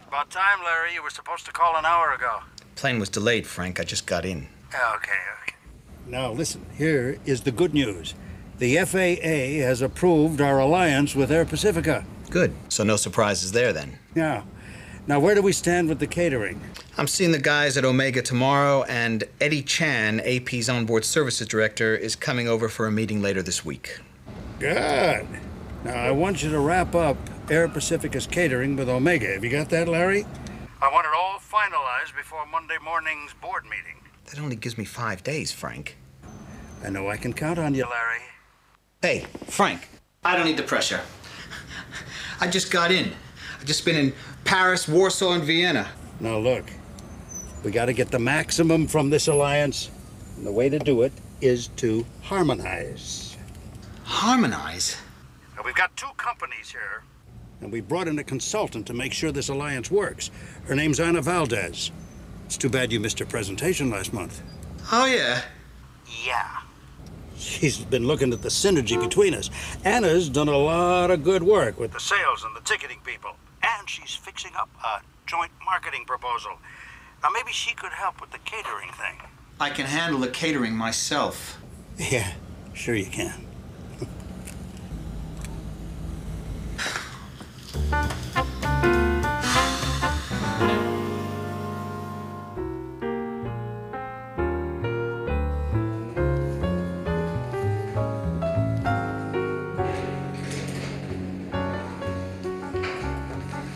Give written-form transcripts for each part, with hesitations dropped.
About time, Larry. You were supposed to call an hour ago. Plane was delayed, Frank. I just got in. Okay. Now, listen. Here is the good news. The FAA has approved our alliance with Air Pacifica. Good. So no surprises there, then. Yeah. Now, where do we stand with the catering? I'm seeing the guys at Omega tomorrow, and Eddie Chan, AP's onboard services director, is coming over for a meeting later this week. Good. Now, I want you to wrap up Air Pacifica's catering with Omega. Have you got that, Larry? I want it all finalized before Monday morning's board meeting. That only gives me 5 days, Frank. I know I can count on you, Larry. Hey, Frank, I don't need the pressure. I just got in. I've just been in Paris, Warsaw, and Vienna. Now, look. We got to get the maximum from this alliance. And the way to do it is to harmonize. Harmonize? Now, we've got two companies here. And we brought in a consultant to make sure this alliance works. Her name's Anna Valdez. It's too bad you missed her presentation last month. Oh, yeah? Yeah. She's been looking at the synergy between us. Anna's done a lot of good work with the sales and the ticketing people. And she's fixing up a joint marketing proposal. Now, maybe she could help with the catering thing. I can handle the catering myself. Yeah, sure you can.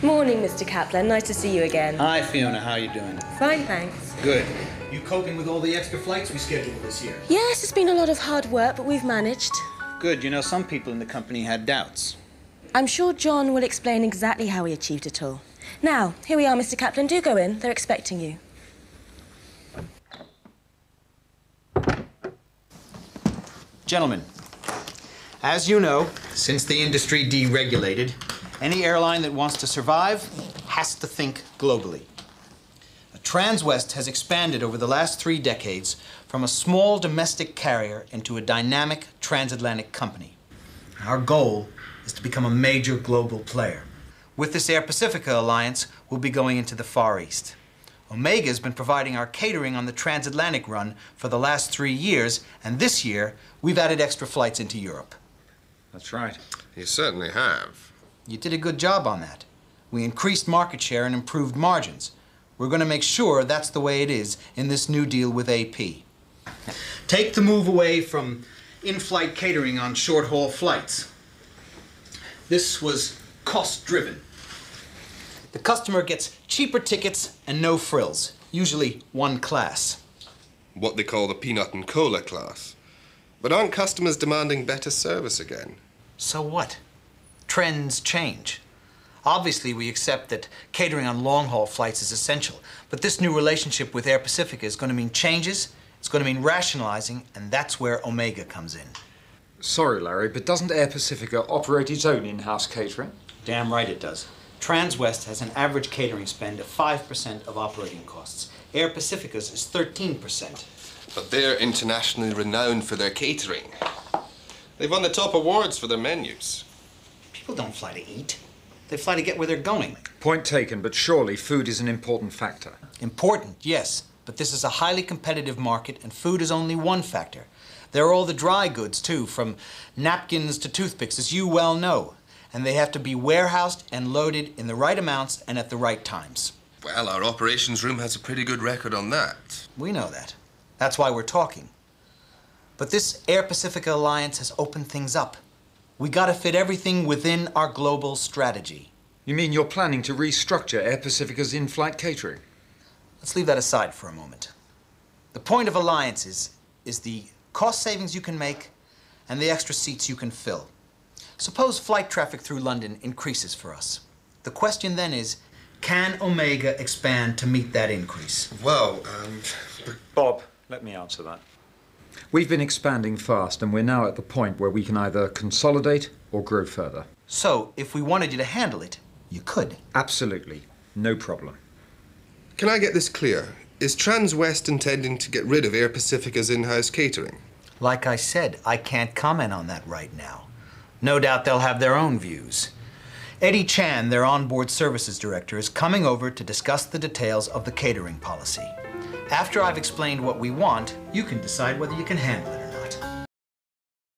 Morning, Mr. Kaplan. Nice to see you again. Hi, Fiona. How you doing? Fine, thanks. Good. You coping with all the extra flights we scheduled this year? Yes, it's been a lot of hard work, but we've managed. Good. You know, some people in the company had doubts. I'm sure John will explain exactly how he achieved it all. Now, here we are, Mr. Kaplan. Do go in. They're expecting you. Gentlemen, as you know, since the industry deregulated, any airline that wants to survive has to think globally. Transwest has expanded over the last 3 decades from a small domestic carrier into a dynamic transatlantic company. Our goal is to become a major global player. With this Air Pacifica alliance, we'll be going into the Far East. Omega's been providing our catering on the transatlantic run for the last 3 years, and this year, we've added extra flights into Europe. That's right. You certainly have. You did a good job on that. We increased market share and improved margins. We're going to make sure that's the way it is in this new deal with AP. Take the move away from in-flight catering on short-haul flights. This was cost-driven. The customer gets cheaper tickets and no frills, usually one class. What they call the peanut and cola class. But aren't customers demanding better service again? So what? Trends change. Obviously, we accept that catering on long-haul flights is essential, but this new relationship with Air Pacifica is going to mean changes, it's going to mean rationalizing, and that's where Omega comes in. Sorry, Larry, but doesn't Air Pacifica operate its own in-house catering? Damn right it does. Transwest has an average catering spend of 5% of operating costs. Air Pacifica's is 13%. But they're internationally renowned for their catering. They've won the top awards for their menus. People don't fly to eat. They fly to get where they're going. Point taken, but surely food is an important factor. Important, yes. But this is a highly competitive market, and food is only one factor. There are all the dry goods, too, from napkins to toothpicks, as you well know. And they have to be warehoused and loaded in the right amounts and at the right times. Well, our operations room has a pretty good record on that. We know that. That's why we're talking. But this Air Pacifica alliance has opened things up. We gotta fit everything within our global strategy. You mean you're planning to restructure Air Pacifica's in-flight catering? Let's leave that aside for a moment. The point of alliances is the cost savings you can make and the extra seats you can fill. Suppose flight traffic through London increases for us. The question then is, can Omega expand to meet that increase? Well, Bob, let me answer that. We've been expanding fast, and we're now at the point where we can either consolidate or grow further. So, if we wanted you to handle it, you could. Absolutely. No problem. Can I get this clear? Is Transwest intending to get rid of Air Pacifica's in-house catering? Like I said, I can't comment on that right now. No doubt they'll have their own views. Eddie Chan, their onboard services director, is coming over to discuss the details of the catering policy. After I've explained what we want, you can decide whether you can handle it or